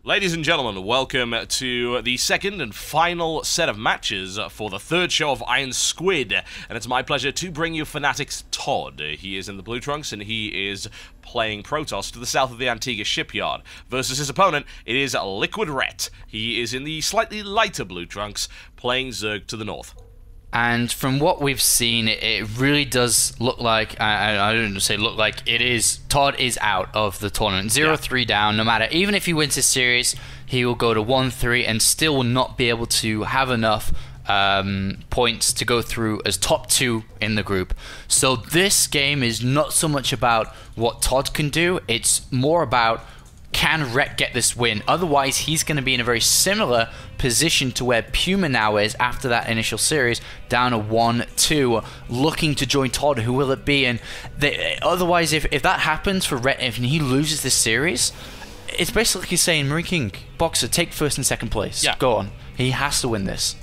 Ladies and gentlemen, welcome to the second and final set of matches for the third show of IronSquid, and it's my pleasure to bring you FnaticRCToD. He is in the blue trunks, and he is playing Protoss to the south of the Antigua shipyard. Versus his opponent, it is LiquidRet. He is in the slightly lighter blue trunks, playing Zerg to the north. And from what we've seen, it really does look like, I don't say look like, it is, Todd is out of the tournament. 0-3 down, no matter, even if he wins this series, he will go to 1-3 and still will not be able to have enough points to go through as top 2 in the group. So this game is not so much about what Todd can do, it's more about can Rhett get this win? Otherwise, he's going to be in a very similar position to where PvZ now is after that initial series, down a 1-2, looking to join Todd. Who will it be? And otherwise, if that happens for Rhett, if he loses this series, it's basically saying, MarineKingPrime, take first and second place. Yeah. Go on. He has to win this.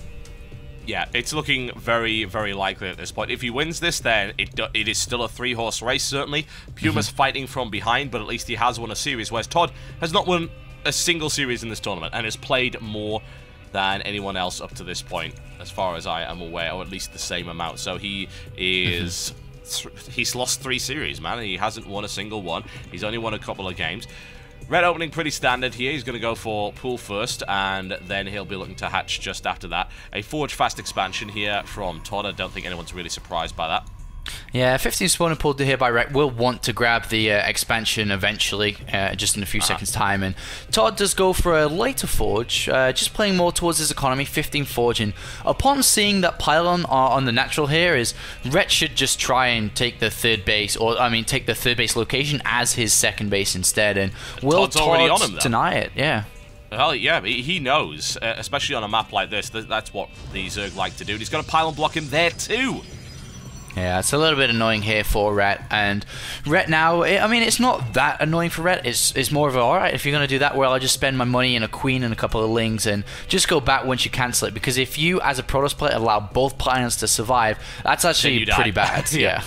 Yeah, it's looking very, very likely at this point. If he wins this, then it is still a 3-horse race, certainly. PvZ's fighting from behind, but at least he has won a series, whereas Todd has not won a single series in this tournament and has played more than anyone else up to this point, as far as I am aware, or at least the same amount. So he is... he's lost 3 series, man, and he hasn't won a single one. He's only won a couple of games. Red opening pretty standard here. He's going to go for pool first, and then he'll be looking to hatch just after that. A Forge Fast expansion here from Todd. I don't think anyone's really surprised by that. Yeah, 15 spawner pulled here by Rhett will want to grab the expansion eventually, just in a few seconds' time. And Todd does go for a later Forge, just playing more towards his economy, 15 Forge. And upon seeing that pylon on the natural here, is Rhett should just try and take the third base, or I mean, take the third base location as his second base instead. And will Todd deny it? Yeah. Well, yeah, he knows, especially on a map like this. That's what the Zerg like to do. And he's going to pylon block him there too. Yeah, it's a little bit annoying here for Rhett, and Rhett now, I mean, it's not that annoying for Rhett, it's more of a, alright, if you're going to do that, well, I'll just spend my money in a queen and a couple of lings, and just go back once you cancel it, because if you, as a Protoss player, allow both pylons to survive, that's actually pretty bad. Yeah.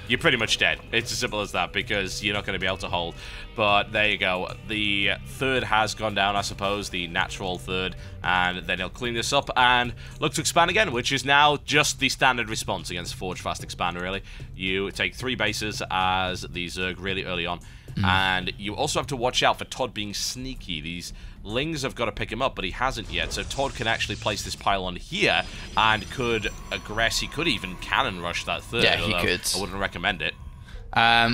You're pretty much dead. It's as simple as that, because you're not going to be able to hold. But there you go. The third has gone down, I suppose, the natural third, and then he'll clean this up and look to expand again, which is now just the standard response against Forge Fast Expand, really. You take 3 bases as the Zerg really early on, and you also have to watch out for Todd being sneaky. These Lings have got to pick him up, but he hasn't yet, so Todd can actually place this pylon here and could aggress. He could even cannon rush that third. Yeah, he could. I wouldn't recommend it.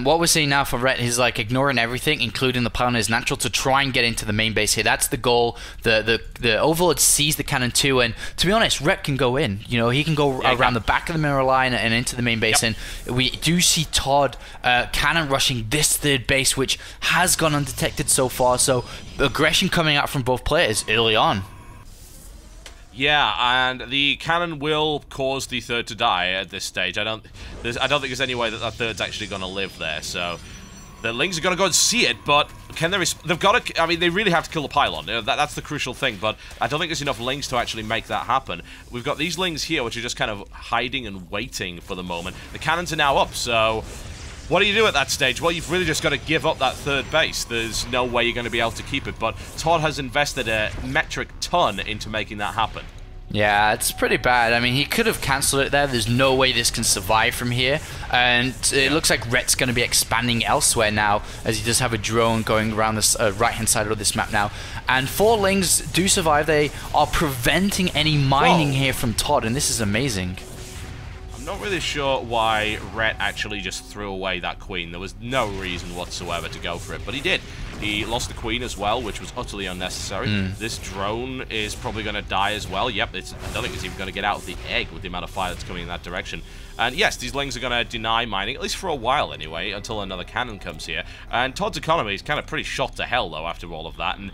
What we're seeing now for Rhett is like ignoring everything, including the pylon is natural, to try and get into the main base here. That's the goal. The Overlord sees the cannon too, and to be honest, Rhett can go in. You know, he can go around the back of the mirror line and into the main base, and we do see Todd cannon rushing this third base, which has gone undetected so far, so aggression coming out from both players early on. Yeah, and the cannon will cause the third to die at this stage. I don't think there's any way that that third's actually going to live there. So the Lings are going to go and see it, but can they? They've got to. I mean, they really have to kill the pylon. That's the crucial thing. But I don't think there's enough Lings to actually make that happen. We've got these Lings here, which are just kind of hiding and waiting for the moment. The cannons are now up, so what do you do at that stage? Well, you've really just got to give up that third base. There's no way you're going to be able to keep it, but Todd has invested a metric ton into making that happen. Yeah, it's pretty bad. I mean, he could have cancelled it there. There's no way this can survive from here. And it looks like Rhett's going to be expanding elsewhere now, as he does have a drone going around this right-hand side of this map now. And 4 Lings do survive. They are preventing any mining here from Todd, and this is amazing. I'm not really sure why Rhett actually just threw away that queen. There was no reason whatsoever to go for it, but he did. He lost the queen as well, which was utterly unnecessary. This drone is probably going to die as well. Yep, I don't think it's even going to get out of the egg with the amount of fire that's coming in that direction. And yes, these Lings are going to deny mining, at least for a while anyway, until another cannon comes here. And Todd's economy is kind of pretty shot to hell, though, after all of that. And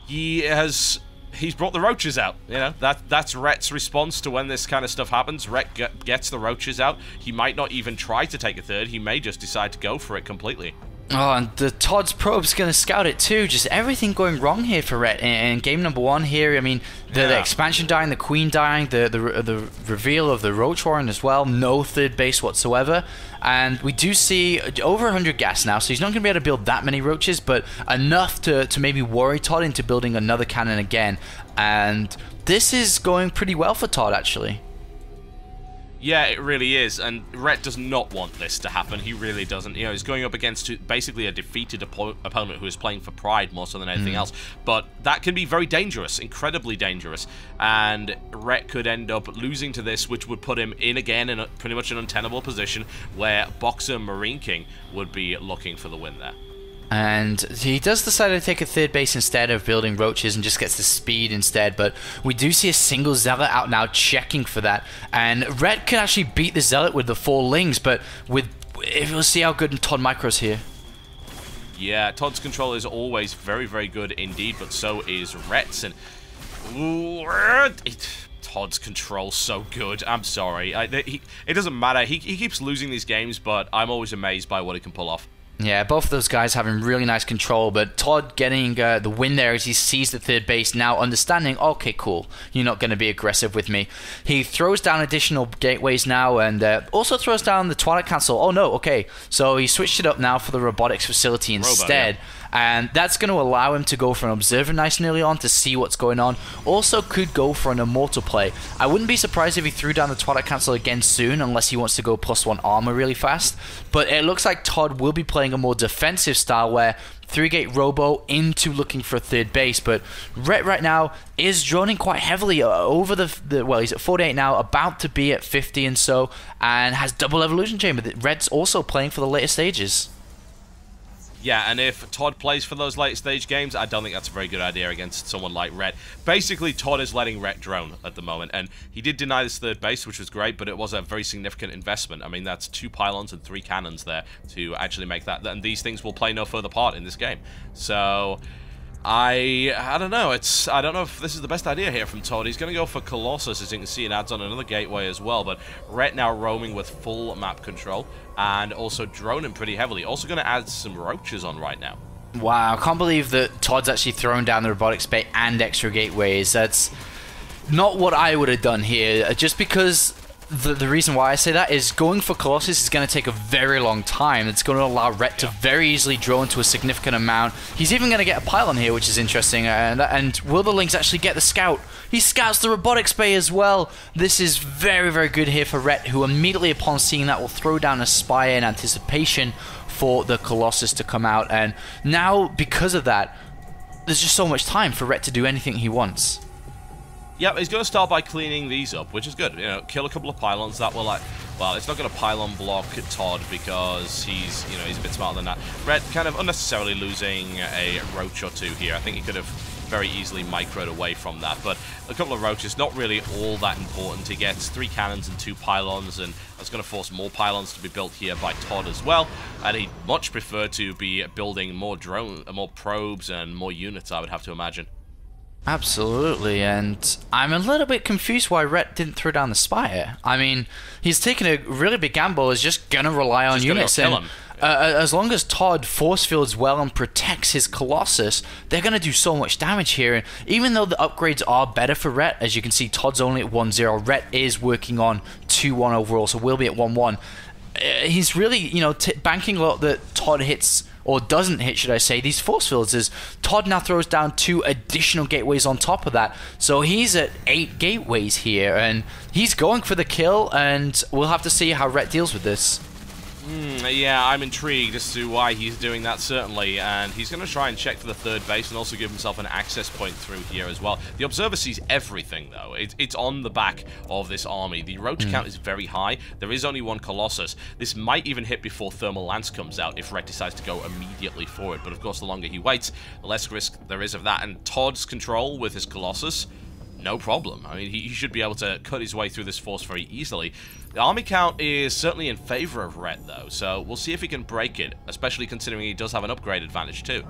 he's brought the roaches out. You know, that's Rhett's response to when this kind of stuff happens. Rhett gets the roaches out. He might not even try to take a third. He may just decide to go for it completely. Oh, and the Todd's probe's going to scout it too. Just everything going wrong here for Rhett in game number 1 here. I mean, the expansion dying, the Queen dying, the reveal of the Roach Warren as well. No third base whatsoever. And we do see over 100 gas now, so he's not going to be able to build that many Roaches, but enough to maybe worry Todd into building another cannon again. And this is going pretty well for Todd, actually. Yeah, it really is, and Rhett does not want this to happen. He really doesn't. You know, he's going up against basically a defeated opponent who is playing for pride more so than anything else. But that can be very dangerous, incredibly dangerous. And Rhett could end up losing to this, which would put him in again in pretty much an untenable position where Boxer Marine King would be looking for the win there. And he does decide to take a third base instead of building Roaches and just gets the speed instead. But we do see a single Zealot out now checking for that. And Red can actually beat the Zealot with the 4 Lings, but we'll see how good Todd micros here. Yeah, Todd's control is always very, very good indeed, but so is Rhett's. And Todd's control so good. I'm sorry. It doesn't matter. He keeps losing these games, but I'm always amazed by what he can pull off. Yeah, both of those guys having really nice control, but Todd getting the win there as he sees the third base, now understanding, okay, cool, you're not going to be aggressive with me. He throws down additional gateways now, and also throws down the Twilight Council. Oh no, okay, so he switched it up now for the robotics facility instead. Yeah. And that's going to allow him to go for an Observer nice and early on to see what's going on. Also could go for an Immortal play. I wouldn't be surprised if he threw down the Twilight Council again soon, unless he wants to go +1 armor really fast. But it looks like Todd will be playing a more defensive style where 3-gate Robo into looking for a third base. But Rhett right now is droning quite heavily over well, he's at 48 now, about to be at 50 and so, and has double Evolution Chamber. Red's also playing for the later stages. Yeah, and if Todd plays for those late stage games, I don't think that's a very good idea against someone like Rhett. Basically, Todd is letting Rhett drone at the moment, and he did deny this third base, which was great, but it was a very significant investment. I mean, that's 2 pylons and 3 cannons there to actually make that, and these things will play no further part in this game. So I don't know. I don't know if this is the best idea here from Todd. He's going to go for Colossus, as you can see, and adds on another gateway as well. But Rhett now roaming with full map control and also droning pretty heavily. Also going to add some Roaches on right now. Wow, I can't believe that Todd's actually thrown down the robotics bay and extra gateways. That's not what I would have done here, just because the reason why I say that is going for Colossus is going to take a very long time. It's going to allow Rhett to very easily drone to a significant amount. He's even going to get a pylon here, which is interesting. And will the Lings actually get the scout? He scouts the robotics bay as well. This is very, very good here for Rhett, who immediately upon seeing that will throw down a Spire in anticipation for the Colossus to come out. And now, because of that, there's just so much time for Rhett to do anything he wants. Yep, he's going to start by cleaning these up, which is good. You know, kill a couple of pylons. That will, like, well, it's not going to pylon block Todd because he's a bit smarter than that. Rhett kind of unnecessarily losing a Roach or 2 here. I think he could have very easily microed away from that, but a couple of Roaches, not really all that important. He gets 3 cannons and 2 pylons, and that's going to force more pylons to be built here by Todd as well, and he'd much prefer to be building more probes and more units, I would have to imagine. Absolutely, and I'm a little bit confused why Rhett didn't throw down the Spire. I mean, he's taken a really big gamble, is just going to rely on units, and as long as Todd force fields well and protects his Colossus, they're going to do so much damage here. And even though the upgrades are better for Rhett, as you can see, Todd's only at 1-0, Rhett is working on 2-1 overall, so we'll be at 1-1. He's really, banking a lot that Todd hits, or doesn't hit, should I say, these force fields, as Todd now throws down 2 additional gateways on top of that. So he's at 8 gateways here, and he's going for the kill, and we'll have to see how Rhett deals with this. Yeah, I'm intrigued as to why he's doing that, certainly, and he's going to try and check for the third base and also give himself an access point through here as well. The Observer sees everything, though. It's on the back of this army. The Roach count is very high. There is only 1 Colossus. This might even hit before Thermal Lance comes out if Rhett decides to go immediately for it, but of course the longer he waits, the less risk there is of that, and Todd's control with his Colossus, no problem. I mean, he should be able to cut his way through this force very easily. The army count is certainly in favor of Rhett, though, so we'll see if he can break it, especially considering he does have an upgrade advantage, too.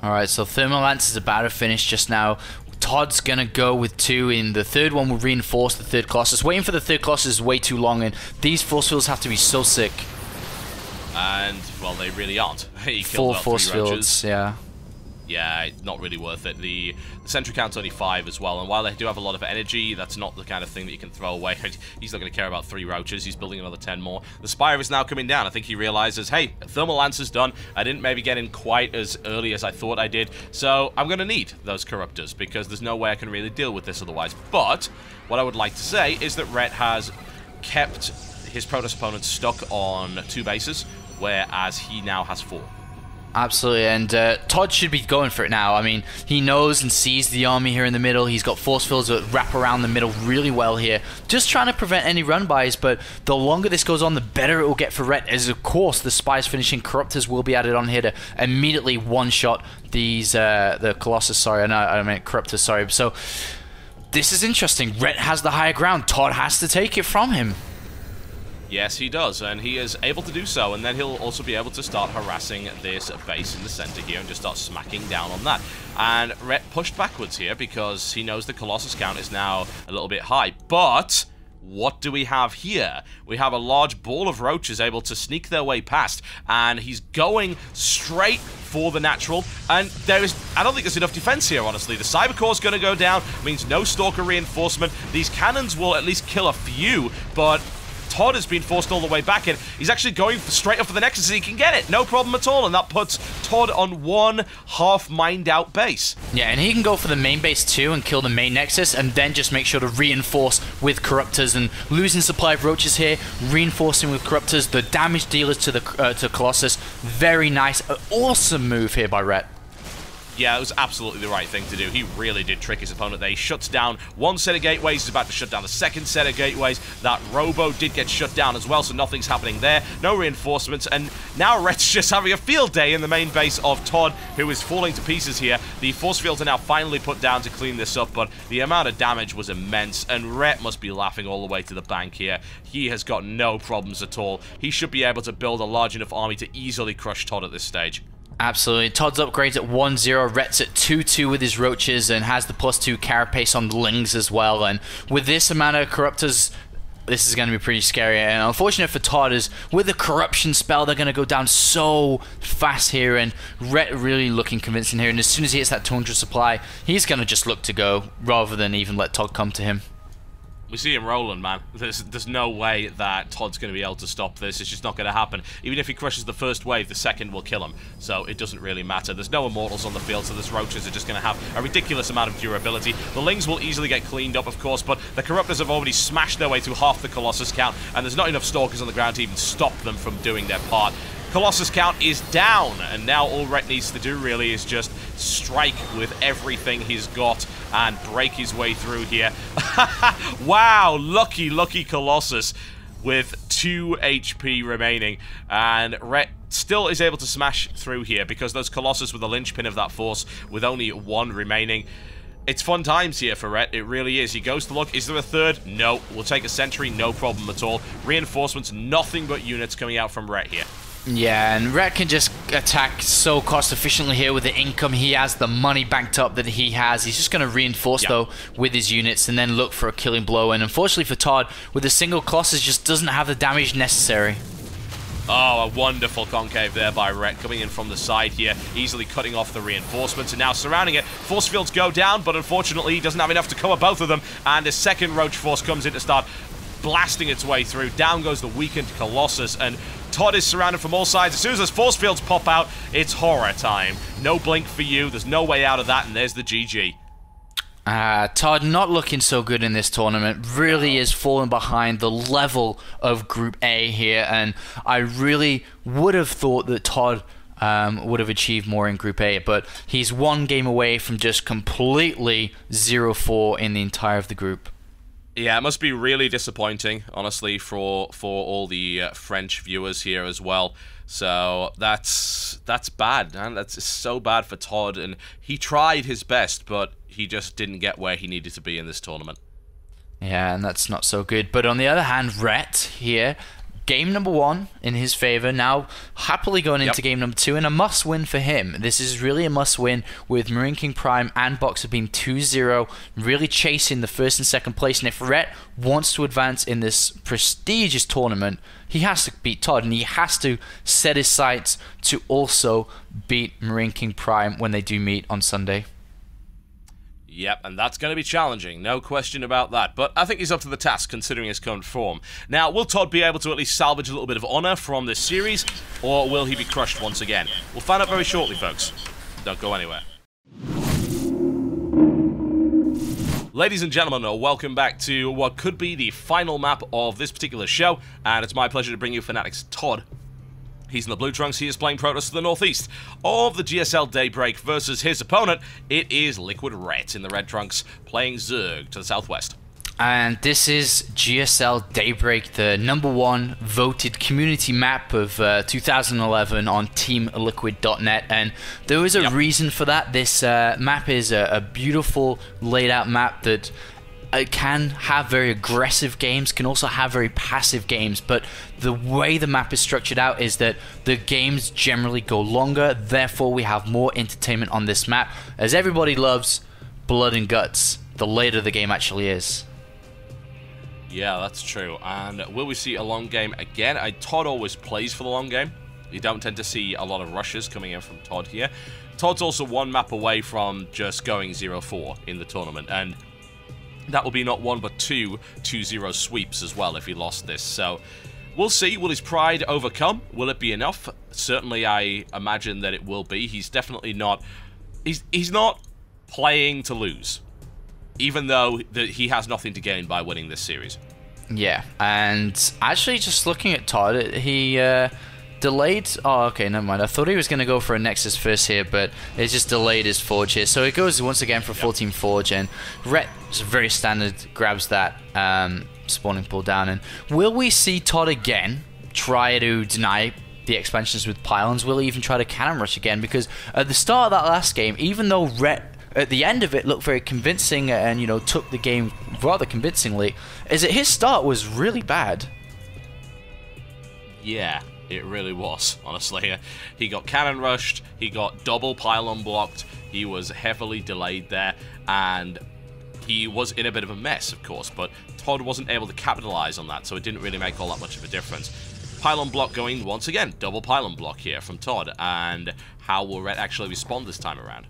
Alright, so Thermal Lance is about to finish just now. Todd's going to go with 2 in. The third one will reinforce the third Colossus. Waiting for the third Colossus is way too long, and these force fields have to be so sick. And, well, they really aren't. He Four killed about force 3 roaches. fields, yeah. Yeah, not really worth it. The sentry count's only 5 as well, and while they do have a lot of energy, that's not the kind of thing that you can throw away. He's not going to care about 3 roaches. He's building another 10 more. The Spire is now coming down. I think he realizes, hey, Thermal Lance is done. I didn't maybe get in quite as early as I thought I did, so I'm going to need those Corruptors, because there's no way I can really deal with this otherwise. But what I would like to say is that Rhett has kept his Protoss opponent stuck on 2 bases, whereas he now has 4. Absolutely, and Todd should be going for it now. I mean, he knows and sees the army here in the middle. He's got force fields that wrap around the middle really well here. Just trying to prevent any run-bys, but the longer this goes on, the better it will get for Rhett, as of course the Spies finishing Corruptors will be added on here to immediately one-shot these, the Colossus, sorry, I meant Corruptors, sorry. So, this is interesting. Rhett has the higher ground. Todd has to take it from him. Yes, he does, and he is able to do so, and then he'll also be able to start harassing this base in the center here and just start smacking down on that. And Rhett pushed backwards here because he knows the Colossus count is now a little bit high, but what do we have here? We have a large ball of roaches able to sneak their way past, and he's going straight for the natural, and I don't think there's enough defense here, honestly. The Cyber Core's going to go down, means no Stalker reinforcement. These cannons will at least kill a few, but Todd has been forced all the way back in. He's actually going straight up for the Nexus, and he can get it. No problem at all, and that puts Todd on 1 half-mined-out base. Yeah, and he can go for the main base too and kill the main Nexus, and then just make sure to reinforce with Corruptors, and losing supply of roaches here, reinforcing with Corruptors, the damage dealers to the to Colossus. Very nice, awesome move here by Rhett. Yeah, it was absolutely the right thing to do. He really did trick his opponent there. He shuts down 1 set of gateways. He's about to shut down the 2nd set of gateways. That Robo did get shut down as well, so nothing's happening there. No reinforcements, and now Rhett's just having a field day in the main base of Todd, who is falling to pieces here. The force fields are now finally put down to clean this up, but the amount of damage was immense, and Rhett must be laughing all the way to the bank here. He has got no problems at all. He should be able to build a large enough army to easily crush Todd at this stage. Absolutely. Todd's upgrades at 1-0, Rhett's at 2-2 with his roaches, and has the +2 carapace on the lings as well. And with this amount of Corruptors, this is going to be pretty scary. And unfortunate for Todd is, with the corruption spell, they're going to go down so fast here, and Rhett really looking convincing here. And as soon as he hits that 200 supply, he's going to just look to go, rather than even let Todd come to him. We see him rolling, man. There's no way that Todd's going to be able to stop this. It's just not going to happen. Even if he crushes the first wave, the second will kill him. So it doesn't really matter. There's no Immortals on the field, so these roaches are just going to have a ridiculous amount of durability. The Lings will easily get cleaned up, of course, but the Corruptors have already smashed their way through half the Colossus count, and there's not enough Stalkers on the ground to even stop them from doing their part. Colossus count is down, and now all Rhett needs to do really is just strike with everything he's got and break his way through here. Wow, lucky Colossus with 2 HP remaining, and Rhett still is able to smash through here because those Colossus were the linchpin of that force with only 1 remaining. It's fun times here for Rhett, it really is. He goes to look, is there a third? No. We'll take a sentry, no problem at all. Reinforcements, nothing but units coming out from Rhett here. Yeah, and Rhett can just attack so cost efficiently here with the income he has, the money banked up that he has. He's just going to reinforce, though, with his units and then look for a killing blow. And unfortunately for Todd, with a single Colossus, just doesn't have the damage necessary. Oh, a wonderful concave there by Rhett, coming in from the side here, easily cutting off the reinforcements, and now surrounding it. Force fields go down, but unfortunately he doesn't have enough to cover both of them, and a second Roach Force comes in to start blasting its way through. Down goes the weakened Colossus, and Todd is surrounded from all sides. As soon as those force fields pop out, it's horror time. No blink for you, there's no way out of that, and there's the GG. Todd not looking so good in this tournament. Really is falling behind the level of Group A here, and I really would have thought that Todd would have achieved more in Group A, but he's 1 game away from just completely 0-4 in the entire of the group. Yeah, it must be really disappointing, honestly, for all the French viewers here as well. So that's bad, man. That's so bad for Todd, and he tried his best, but he just didn't get where he needed to be in this tournament. Yeah, and that's not so good. But on the other hand, Rhett here game number 1 in his favor, now happily going into game number 2, and a must-win for him. This is really a must-win with MarineKingPrime and Boxer being 2-0, really chasing the first and second place. And if Rhett wants to advance in this prestigious tournament, he has to beat Todd, and he has to set his sights to also beat MarineKingPrime when they do meet on Sunday. Yep, and that's going to be challenging, no question about that. But I think he's up to the task, considering his current form. Now, will Todd be able to at least salvage a little bit of honor from this series, or will he be crushed once again? We'll find out very shortly, folks. Don't go anywhere. Ladies and gentlemen, welcome back to what could be the final map of this particular show, and it's my pleasure to bring you Fnatic's Todd. He's in the blue trunks, he is playing Protoss to the northeast of the GSL Daybreak versus his opponent. It is LiquidRet in the red trunks, playing Zerg to the southwest. And this is GSL Daybreak, the #1 voted community map of 2011 on TeamLiquid.net, and there was a reason for that. This map is a beautiful laid out map that can have very aggressive games, can also have very passive games, but the way the map is structured out is that the games generally go longer, therefore we have more entertainment on this map, as everybody loves blood and guts the later the game actually is. Yeah, that's true. And will we see a long game again? Todd always plays for the long game. You don't tend to see a lot of rushes coming in from Todd here. Todd's also one map away from just going 0-4 in the tournament, and that will be not one but two 2-0 sweeps as well if he lost this. So we'll see. Will his pride overcome? Will it be enough? Certainly I imagine that it will be. He's definitely not... He's not playing to lose, even though he has nothing to gain by winning this series. Yeah, and actually just looking at Todd, he delayed... Oh, okay, never mind. I thought he was going to go for a Nexus first here, but it just delayed his Forge here. So it goes once again for 14 Forge, and Rhett is very standard, grabs that spawning pool down. And will we see Todd again try to deny the expansions with pylons? Will he even try to cannon rush again? Because at the start of that last game, even though Rhett at the end of it looked very convincing and, you know, took the game rather convincingly, is that his start was really bad. Yeah, it really was, honestly. He got cannon rushed, he got double pylon blocked, he was heavily delayed there, and he was in a bit of a mess, of course, but Todd wasn't able to capitalize on that, so it didn't really make all that much of a difference. Pylon block going once again, double pylon block here from Todd, and how will Rhett actually respond this time around?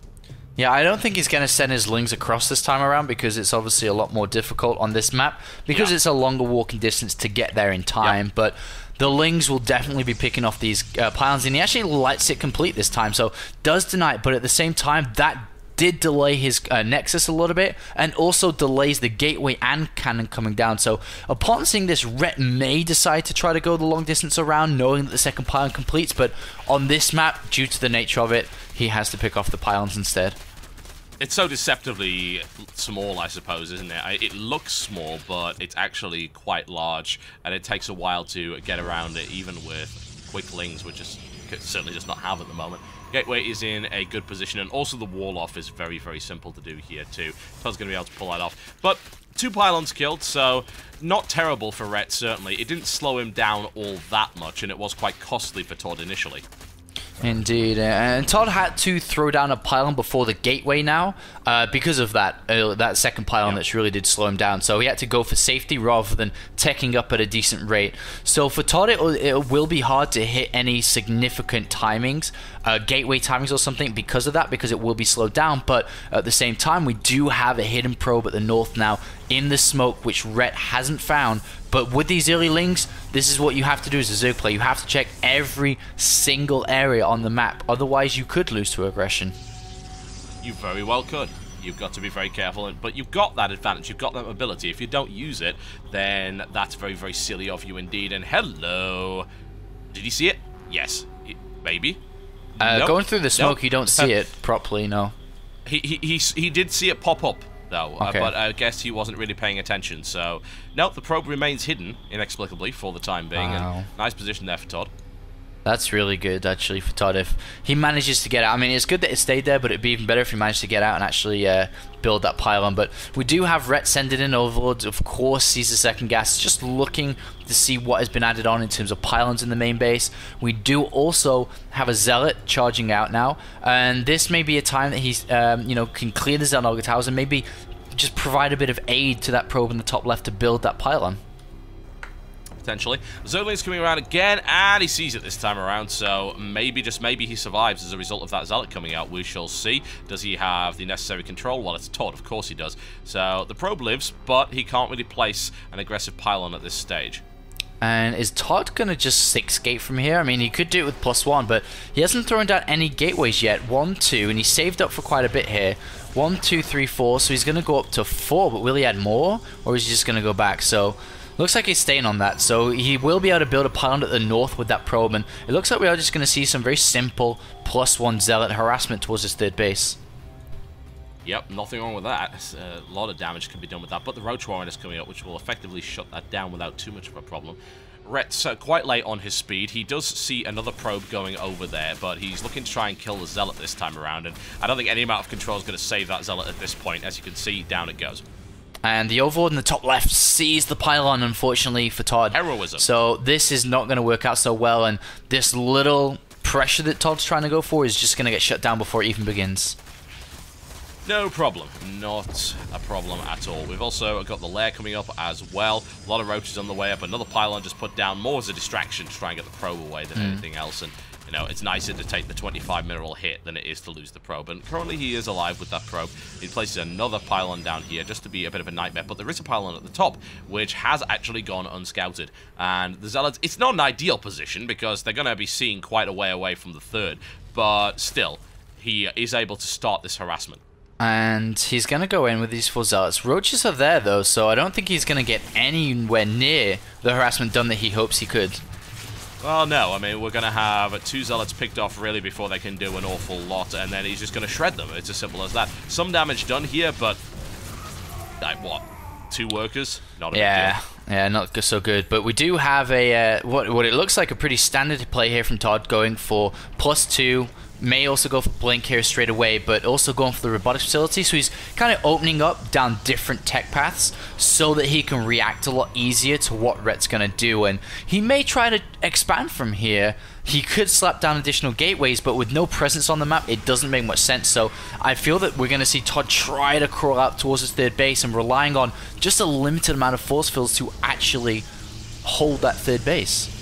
Yeah, I don't think he's going to send his Lings across this time around, because it's obviously a lot more difficult on this map, because it's a longer walking distance to get there in time, but the Lings will definitely be picking off these pylons, and he actually lets it complete this time, so does deny it, but at the same time, that did delay his Nexus a little bit, and also delays the gateway and cannon coming down. So upon seeing this, Rhett may decide to try to go the long distance around, knowing that the second pylon completes, but on this map, due to the nature of it, he has to pick off the pylons instead. It's so deceptively small, I suppose, isn't it? It looks small, but it's actually quite large, and it takes a while to get around it, even with quick Lings, which it certainly does not have at the moment. Gateway is in a good position, and also the wall off is very, very simple to do here too. Todd's going to be able to pull that off. But 2 pylons killed, so not terrible for Rhett, certainly. It didn't slow him down all that much, and it was quite costly for Todd initially. Indeed, and Todd had to throw down a pylon before the gateway now, because of that second pylon that really did slow him down. So he had to go for safety rather than teching up at a decent rate. So for Todd, it will be hard to hit any significant timings, gateway timings or something because of that, because it will be slowed down. But at the same time, we do have a hidden probe at the north now in the smoke, which Rhett hasn't found. But with these early Lings, this is what you have to do as a Zerg player. You have to check every single area on the map. Otherwise, you could lose to aggression. You very well could. You've got to be very careful. But you've got that advantage. You've got that ability. If you don't use it, then that's very, very silly of you indeed. And hello. Did he see it? Yes. Maybe. Nope. Going through the smoke, you don't see it properly, no. He did see it pop up, though, okay. But I guess he wasn't really paying attention. So, no, the probe remains hidden, inexplicably, for the time being. Wow. And nice position there for Todd. That's really good, actually, for Todd. If he manages to get out, I mean, it's good that it stayed there, but it'd be even better if he managed to get out and actually build that pylon. But we do have Rhett sending in Overlords. Of course, sees the second gas, just looking to see what has been added on in terms of pylons in the main base. We do also have a Zealot charging out now, and this may be a time that he's, you know, can clear the Xel'Naga towers and maybe just provide a bit of aid to that probe in the top left to build that pylon. Potentially. Zergling's coming around again, and he sees it this time around, so maybe, just maybe, he survives as a result of that Zealot coming out. We shall see. Does he have the necessary control? Well, it's Todd, of course he does. So the probe lives, but he can't really place an aggressive pylon at this stage. And is Todd going to just 6-gate from here? I mean, he could do it with +1, but he hasn't thrown down any gateways yet. 1, 2, and he saved up for quite a bit here. 1, 2, 3, 4, so he's going to go up to 4, but will he add more? Or is he just going to go back? So looks like he's staying on that, so he will be able to build a pylon at the north with that probe, and it looks like we are just going to see some very simple +1 Zealot harassment towards his third base. Yep, nothing wrong with that. A lot of damage can be done with that, but the Roach Warren is coming up, which will effectively shut that down without too much of a problem. Rhett's quite late on his speed. He does see another probe going over there, but he's looking to try and kill the Zealot this time around, and I don't think any amount of control is going to save that Zealot at this point. As you can see, down it goes. And the Overlord in the top left sees the pylon, unfortunately, for Todd. Heroism. So this is not going to work out so well, and this little pressure that Todd's trying to go for is just going to get shut down before it even begins. No problem. Not a problem at all. We've also got the lair coming up as well. A lot of roaches on the way up. Another pylon just put down, more as a distraction to try and get the probe away than anything else. And, you know, it's nicer to take the 25 mineral hit than it is to lose the probe. And currently he is alive with that probe. He places another pylon down here just to be a bit of a nightmare. But there is a pylon at the top, which has actually gone unscouted. And the Zealots, it's not an ideal position because they're going to be seen quite a way away from the third. But still, he is able to start this harassment. And he's going to go in with these 4 Zealots. Roaches are there, though, so I don't think he's going to get anywhere near the harassment done that he hopes he could. Well, no. I mean, we're going to have 2 Zealots picked off, really, before they can do an awful lot, and then he's just going to shred them. It's as simple as that. Some damage done here, but, like, what? 2 workers? Not a big deal. Yeah, not so good. But we do have a what it looks like a pretty standard play here from Todd, going for +2. May also go for Blink here straight away, but also going for the robotics facility. So he's kind of opening up down different tech paths so that he can react a lot easier to what Rhett's going to do. And he may try to expand from here. He could slap down additional gateways, but with no presence on the map, it doesn't make much sense. So I feel that we're going to see Todd try to crawl out towards his third base and relying on just a limited amount of force fields to actually hold that third base.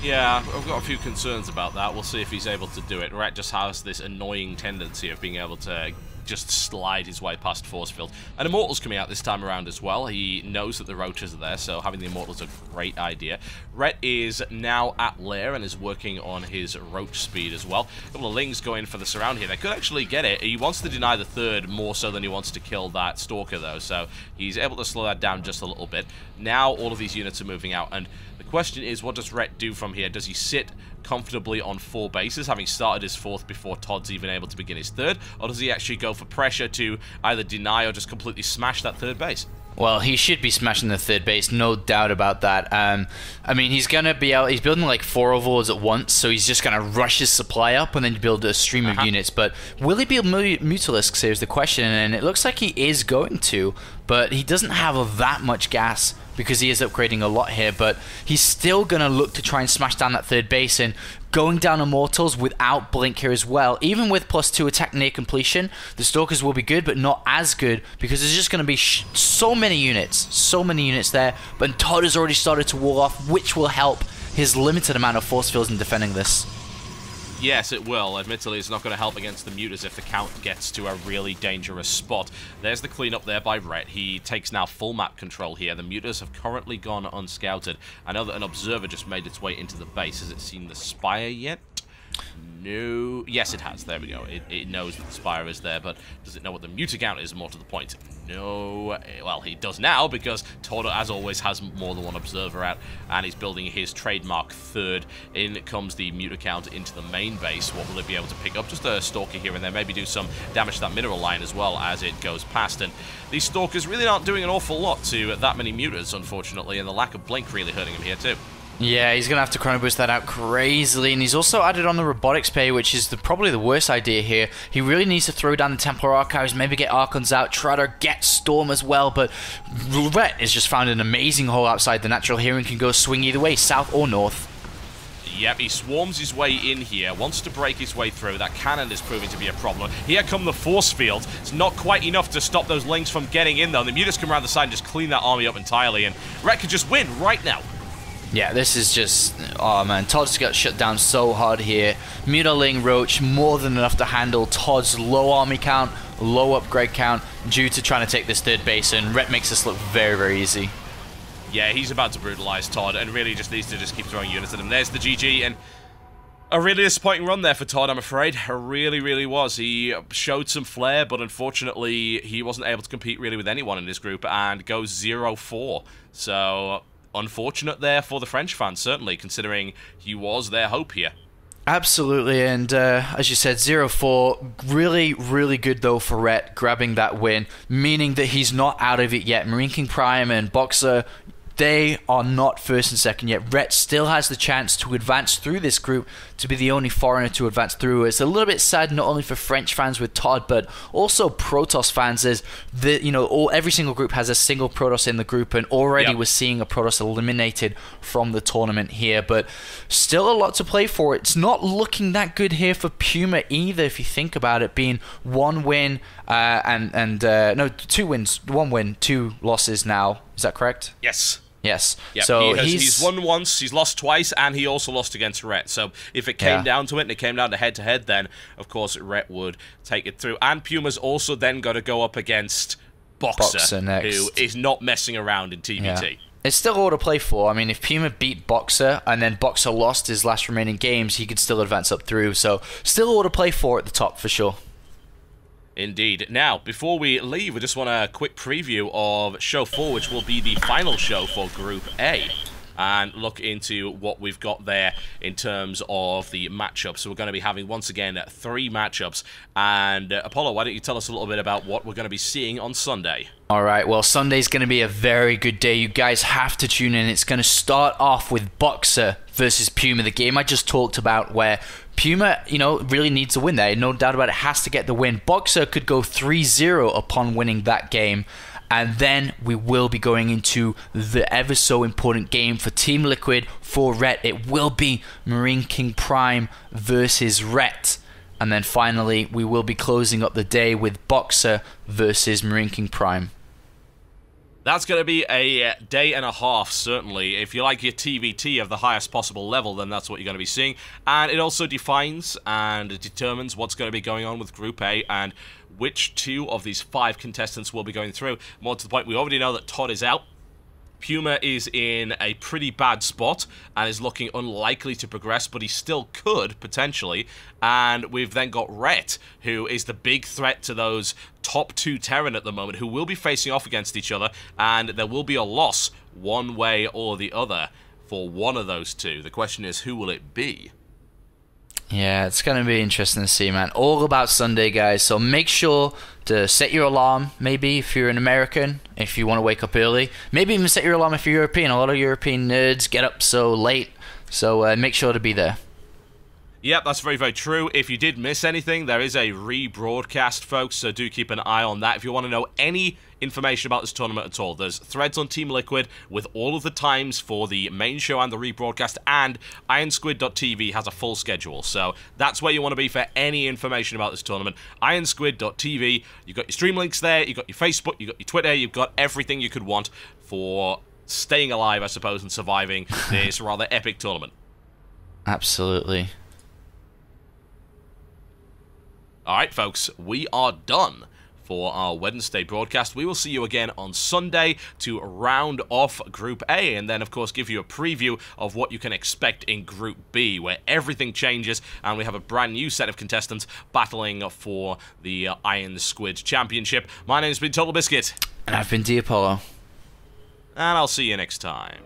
Yeah, I've got a few concerns about that. We'll see if he's able to do it. Rhett just has this annoying tendency of being able to just slide his way past force field. And Immortal's coming out this time around as well. He knows that the roaches are there, so having the Immortal's a great idea. Rhett is now at lair and is working on his roach speed as well. A couple of Lings going for the surround here. They could actually get it. He wants to deny the third more so than he wants to kill that Stalker, though, so he's able to slow that down just a little bit. Now all of these units are moving out, and the question is, what does Rhett do from here? Does he sit comfortably on 4 bases, having started his 4th before Todd's even able to begin his 3rd, or does he actually go for pressure to either deny or just completely smash that 3rd base? Well, he should be smashing the 3rd base, no doubt about that. I mean, he's going to be out, he's building like 4 overlords at once, so he's just going to rush his supply up and then build a stream of units. But will he build Mutalisks, here's the question, and it looks like he is going to, but he doesn't have that much gas because he is upgrading a lot here, but he's still going to look to try and smash down that 3rd base, and going down Immortals without Blink here as well. Even with +2 attack near completion, the Stalkers will be good, but not as good, because there's just going to be so many units there, but Todd has already started to wall off, which will help his limited amount of force fields in defending this. Yes, it will. Admittedly, it's not going to help against the Mutas if the count gets to a really dangerous spot. There's the cleanup there by Rhett. He takes now full map control here. The Mutas have currently gone unscouted. I know that an observer just made its way into the base. Has it seen the Spire yet? No. Yes, it has. There we go. It knows that the Spire is there, but does it know what the Muta count is, more to the point? No. Well, he does now, because Todd, as always, has more than one observer out, and he's building his trademark 3rd. In comes the Muta count into the main base. What will it be able to pick up? Just a Stalker here and there. Maybe do some damage to that mineral line as well as it goes past. And these Stalkers really aren't doing an awful lot to that many Mutas, unfortunately, and the lack of Blink really hurting him here too. Yeah, he's going to have to chrono boost that out crazily, and he's also added on the robotics pay, which is probably the worst idea here. He really needs to throw down the Templar Archives, maybe get Archons out, try to get Storm as well, but Ret has just found an amazing hole outside the natural here and can go swing either way, south or north. Yep, he swarms his way in here, wants to break his way through. That cannon is proving to be a problem. Here come the force fields. It's not quite enough to stop those Lings from getting in, though. The Mutas come around the side and just clean that army up entirely, and Ret could just win right now. Yeah, this is just... Oh, man. Todd's got shut down so hard here. Mutaling Roach, more than enough to handle Todd's low army count, low upgrade count, due to trying to take this third base, and Ret makes this look very, very easy. Yeah, he's about to brutalize Todd, and really just needs to just keep throwing units at him. There's the GG, and a really disappointing run there for Todd, I'm afraid. It really, really was. He showed some flair, but unfortunately, he wasn't able to compete really with anyone in this group, and goes 0-4. So... unfortunate there for the French fans, certainly, considering he was their hope here. Absolutely, and as you said, 0-4, really, really good though for Ret grabbing that win, meaning that he's not out of it yet. MarineKingPrime and Boxer, they are not first and second yet. Ret still has the chance to advance through this group, to be the only foreigner to advance through. It's a little bit sad, not only for French fans with Todd, but also Protoss fans. As every single group has a single Protoss in the group, and already we're seeing a Protoss eliminated from the tournament here. But still a lot to play for. It's not looking that good here for PvZ either, if you think about it, being one win no, 2 wins, 1 win, 2 losses now. Is that correct? Yes. Yes. Yep. So he's won once, he's lost twice, and he also lost against Ret. So if it came down to it, and it came down to head-to-head, then, of course, Ret would take it through. And PvZ's also then got to go up against Boxer next, who is not messing around in TvT. Yeah. It's still all to play for. I mean, if PvZ beat Boxer, and then Boxer lost his last remaining games, he could still advance up through. So still all to play for at the top, for sure. Indeed. Now, before we leave, we just want a quick preview of Show 4, which will be the final show for Group A, and look into what we've got there in terms of the matchups. So we're going to be having, once again, 3 matchups. And Apollo, why don't you tell us a little bit about what we're going to be seeing on Sunday? All right, well, Sunday's going to be a very good day. You guys have to tune in. It's going to start off with Boxer versus PvZ, the game I just talked about, where PvZ, really needs a win there. No doubt about it, has to get the win. Boxer could go 3-0 upon winning that game. And then we will be going into the ever so important game for Team Liquid for Ret. It will be MarineKingPrime versus Ret. And then finally, we will be closing up the day with Boxer versus MarineKingPrime. That's going to be a day and a half, certainly. If you like your TvT of the highest possible level, then that's what you're going to be seeing. And it also defines and determines what's going to be going on with Group A and which 2 of these 5 contestants will be going through. More to the point, we already know that Todd is out. PvZ is in a pretty bad spot and is looking unlikely to progress, but he still could, potentially. And we've then got Ret, who is the big threat to those top 2 Terran at the moment, who will be facing off against each other, and there will be a loss one way or the other for one of those 2. The question is, who will it be? Yeah, it's going to be interesting to see, man. All about Sunday, guys. So make sure to set your alarm, maybe, if you're an American, if you want to wake up early. Maybe even set your alarm if you're European. A lot of European nerds get up so late. So make sure to be there. Yep, that's very, very true. If you did miss anything, there is a rebroadcast, folks, so do keep an eye on that. If you want to know any information about this tournament at all, there's threads on Team Liquid with all of the times for the main show and the rebroadcast, and IronSquid.tv has a full schedule, so that's where you want to be for any information about this tournament. IronSquid.tv, you've got your stream links there, you've got your Facebook, you've got your Twitter, you've got everything you could want for staying alive, I suppose, and surviving this rather epic tournament. Absolutely. Alright, folks, we are done for our Wednesday broadcast. We will see you again on Sunday to round off Group A, and then, of course, give you a preview of what you can expect in Group B, where everything changes, and we have a brand new set of contestants battling for the IronSquid Championship. My name's been Total Biscuit. And I've been Apollo. And I'll see you next time.